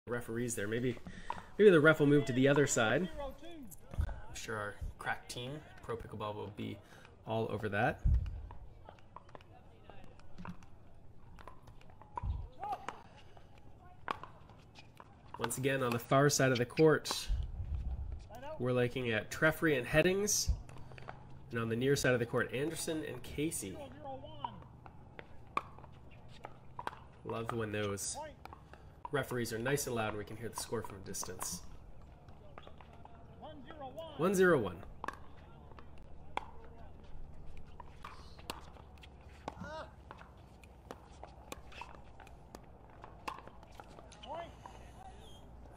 referees there. Maybe the ref will move to the other side. I'm sure our crack team at Pro Pickleball will be all over that. Once again, on the far side of the court, we're looking at Trefry and Heddings. And on the near side of the court, Anderson and Casey. Love when those referees are nice and loud and we can hear the score from a distance. 1-0-1.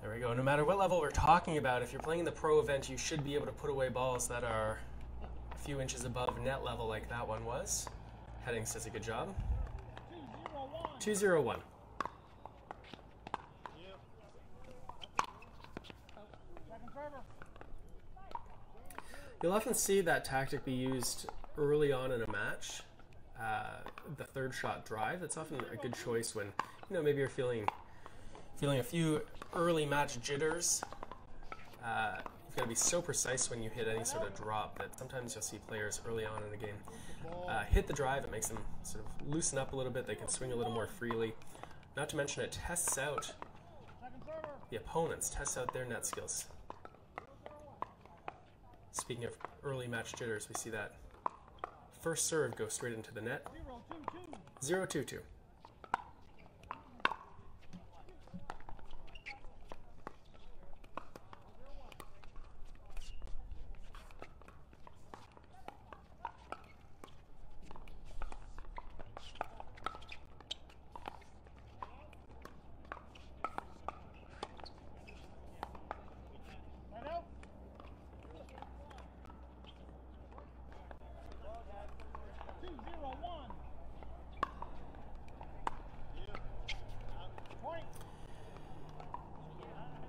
There we go. No matter what level we're talking about, if you're playing the pro event, you should be able to put away balls that are a few inches above net level like that one was. Heddings does a good job. 2-0-1. You'll often see that tactic be used early on in a match. The third shot drive. That's often a good choice when, you know, maybe you're feeling a few early match jitters. You've got to be so precise when you hit any sort of drop that sometimes you'll see players early on in the game hit the drive. It makes them sort of loosen up a little bit. They can swing a little more freely. Not to mention it tests out the opponents, tests out their net skills. Speaking of early match jitters, we see that first serve go straight into the net. 0-2-2.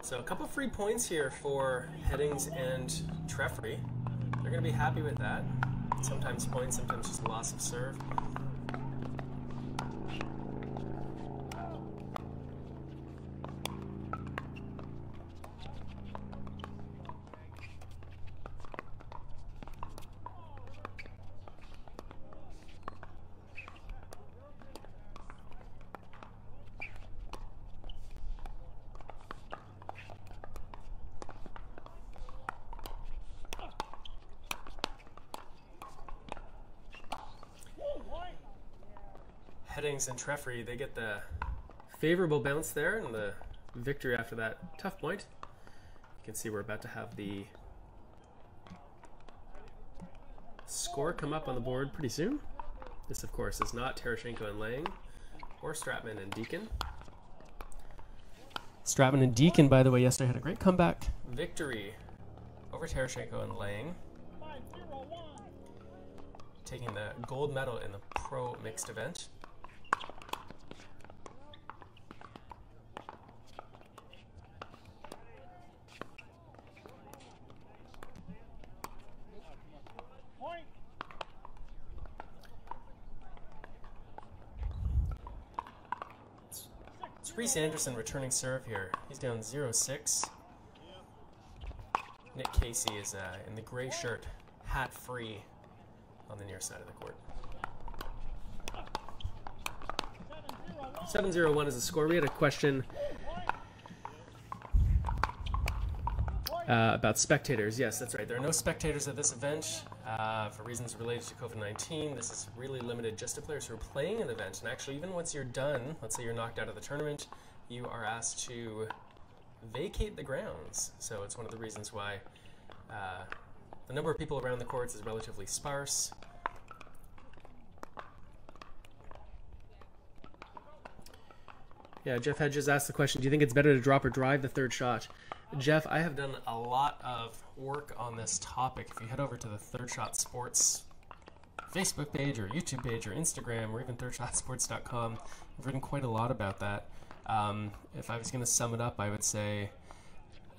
So a couple free points here for Heddings and Trefry. They're going to be happy with that. Sometimes points, sometimes just loss of serve. Heddings and Trefry, they get the favorable bounce there and the victory after that tough point. You can see we're about to have the score come up on the board pretty soon. This, of course, is not Terashenko and Lang or Stratman and Deacon. Stratman and Deacon, by the way, yesterday had a great comeback victory over Terashenko and Lang, taking the gold medal in the pro mixed event. It's Reese Anderson returning serve here. He's down 0-6. Nick Casey is in the gray shirt, hat free, on the near side of the court. 7-0-1 is the score. We had a question about spectators. Yes, that's right. There are no spectators at this event for reasons related to COVID-19. This is really limited just to players who are playing an event. And actually, even once you're done, let's say you're knocked out of the tournament, you are asked to vacate the grounds. So it's one of the reasons why the number of people around the courts is relatively sparse. Yeah, Jeff Hedges asked the question, do you think it's better to drop or drive the third shot? Jeff, I have done a lot of work on this topic. If you head over to the Third Shot Sports Facebook page or YouTube page or Instagram or even thirdshotsports.com, I've written quite a lot about that. If I was going to sum it up, I would say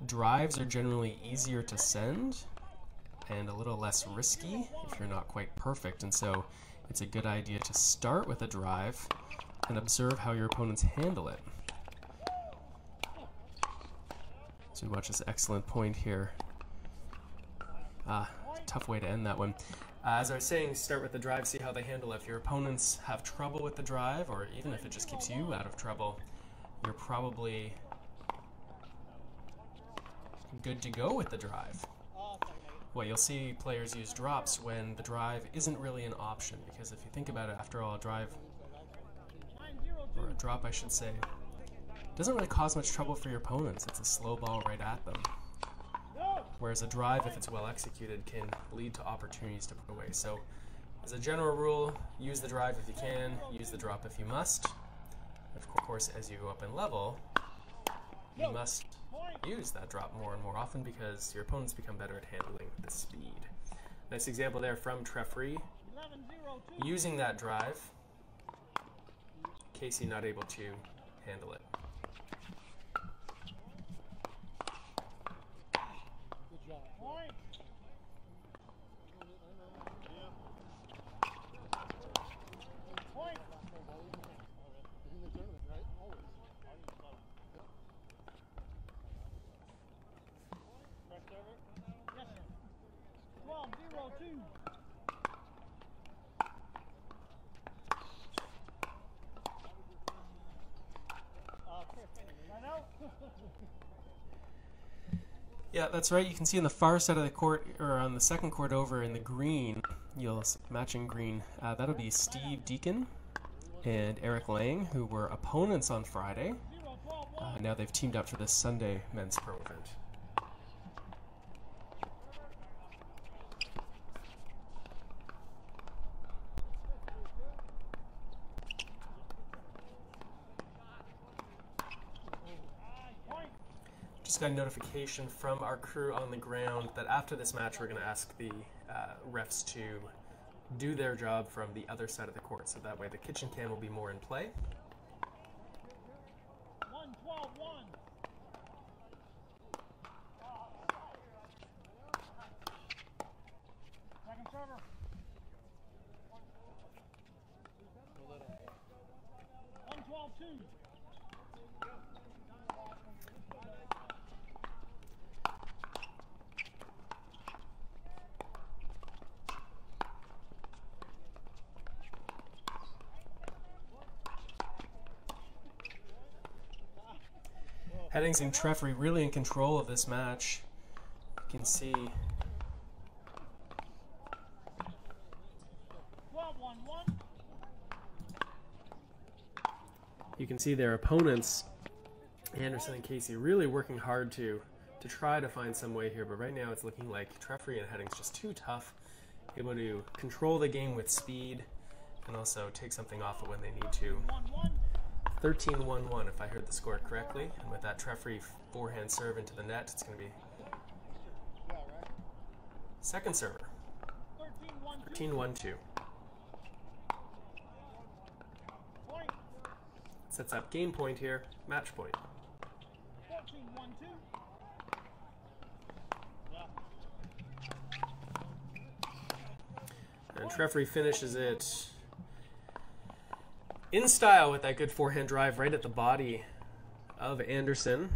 drives are generally easier to send and a little less risky if you're not quite perfect. And so it's a good idea to start with a drive and observe how your opponents handle it. So watch this excellent point here. Tough way to end that one. As I was saying, start with the drive, see how they handle it. If your opponents have trouble with the drive, or even if it just keeps you out of trouble, you're probably good to go with the drive. Well, you'll see players use drops when the drive isn't really an option, because if you think about it, after all, a drive, or a drop I should say, doesn't really cause much trouble for your opponents. It's a slow ball right at them. Whereas a drive, if it's well executed, can lead to opportunities to put away. So, as a general rule, use the drive if you can, use the drop if you must. Of course, as you go up in level, you must use that drop more and more often because your opponents become better at handling the speed. Nice example there from Trefry. Using that drive, Casey not able to handle it. Yeah, that's right. You can see on the far side of the court, or on the second court over in the green, matching green, that'll be Steve Deacon and Eric Lang, who were opponents on Friday. Now they've teamed up for this Sunday men's pro event. Just got a notification from our crew on the ground that after this match we're going to ask the refs to do their job from the other side of the court, so that way the kitchen can will be more in play. 1-12-1. Second server. 1-12-2. Heddings and Trefry really in control of this match. You can see their opponents, Anderson and Casey, really working hard to try to find some way here, but right now it's looking like Trefry and Heddings just too tough, able to control the game with speed and also take something off it when they need to. 13-1-1 if I heard the score correctly, and with that Trefry forehand serve into the net, it's going to be second server. 13-1-2. Sets up game point here, match point. And Trefry finishes it in style with that good forehand drive right at the body of Anderson.